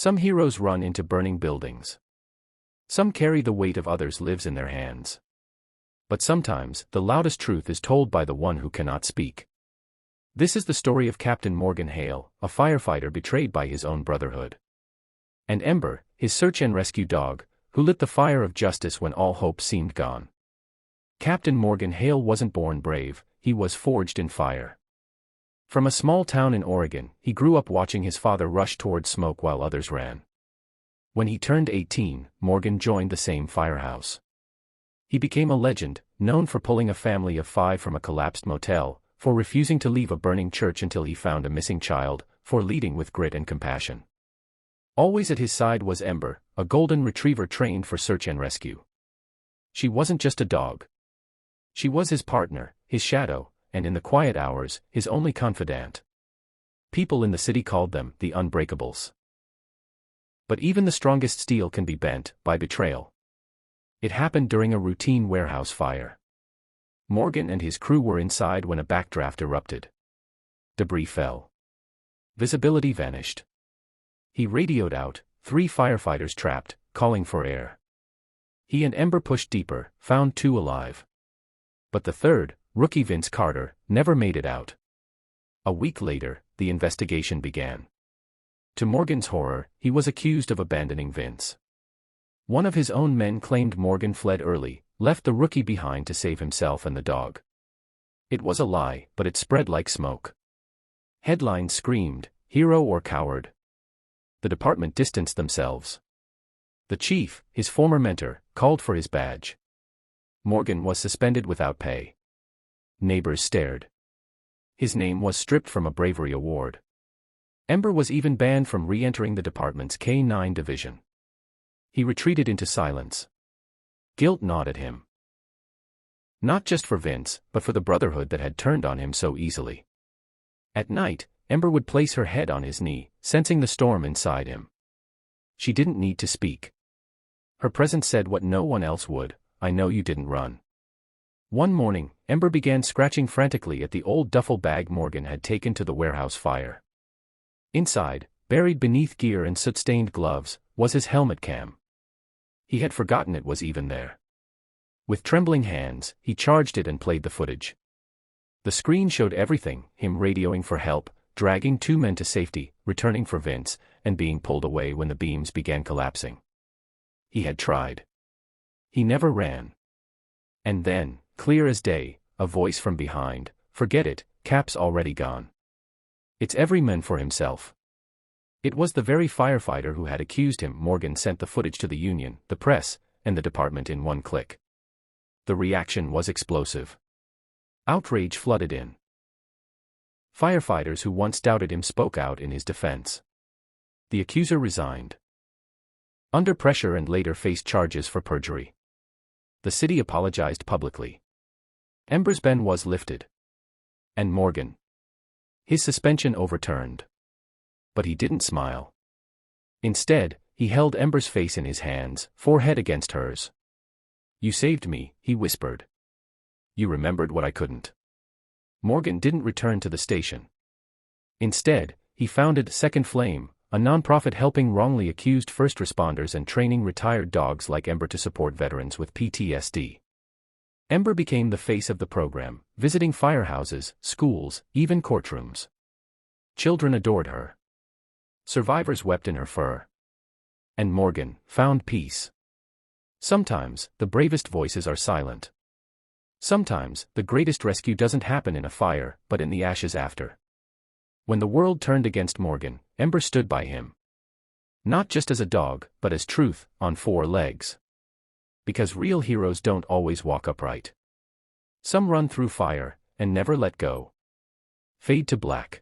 Some heroes run into burning buildings. Some carry the weight of others' lives in their hands. But sometimes, the loudest truth is told by the one who cannot speak. This is the story of Captain Morgan Hale, a firefighter betrayed by his own brotherhood. And Ember, his search and rescue dog, who lit the fire of justice when all hope seemed gone. Captain Morgan Hale wasn't born brave, he was forged in fire. From a small town in Oregon, he grew up watching his father rush toward smoke while others ran. When he turned 18, Morgan joined the same firehouse. He became a legend, known for pulling a family of 5 from a collapsed motel, for refusing to leave a burning church until he found a missing child, for leading with grit and compassion. Always at his side was Ember, a golden retriever trained for search and rescue. She wasn't just a dog. She was his partner, his shadow, and in the quiet hours, his only confidant. People in the city called them the Unbreakables. But even the strongest steel can be bent by betrayal. It happened during a routine warehouse fire. Morgan and his crew were inside when a backdraft erupted. Debris fell. Visibility vanished. He radioed out, 3 firefighters trapped, calling for air. He and Ember pushed deeper, found 2 alive. But the third, rookie Vince Carter, never made it out. A week later, the investigation began. To Morgan's horror, he was accused of abandoning Vince. One of his own men claimed Morgan fled early, left the rookie behind to save himself and the dog. It was a lie, but it spread like smoke. Headlines screamed, "Hero or coward?" The department distanced themselves. The chief, his former mentor, called for his badge. Morgan was suspended without pay. Neighbors stared. His name was stripped from a bravery award. Ember was even banned from re-entering the department's K-9 division. He retreated into silence. Guilt gnawed at him. Not just for Vince, but for the brotherhood that had turned on him so easily. At night, Ember would place her head on his knee, sensing the storm inside him. She didn't need to speak. Her presence said what no one else would: "I know you didn't run." One morning, Ember began scratching frantically at the old duffel bag Morgan had taken to the warehouse fire. Inside, buried beneath gear and soot-stained gloves, was his helmet cam. He had forgotten it was even there. With trembling hands, he charged it and played the footage. The screen showed everything: him radioing for help, dragging 2 men to safety, returning for Vince, and being pulled away when the beams began collapsing. He had tried. He never ran. And then, clear as day, a voice from behind: "Forget it, Cap's already gone. It's every man for himself." It was the very firefighter who had accused him. Morgan sent the footage to the union, the press, and the department in one click. The reaction was explosive. Outrage flooded in. Firefighters who once doubted him spoke out in his defense. The accuser resigned. Under pressure and later faced charges for perjury. The city apologized publicly. Ember's ban was lifted. And Morgan. His suspension overturned. But he didn't smile. Instead, he held Ember's face in his hands, forehead against hers. "You saved me," he whispered. "You remembered what I couldn't." Morgan didn't return to the station. Instead, he founded Second Flame, a nonprofit helping wrongly accused first responders and training retired dogs like Ember to support veterans with PTSD. Ember became the face of the program, visiting firehouses, schools, even courtrooms. Children adored her. Survivors wept in her fur. And Morgan found peace. Sometimes, the bravest voices are silent. Sometimes, the greatest rescue doesn't happen in a fire, but in the ashes after. When the world turned against Morgan, Ember stood by him. Not just as a dog, but as truth, on 4 legs. Because real heroes don't always walk upright. Some run through fire, and never let go. Fade to black.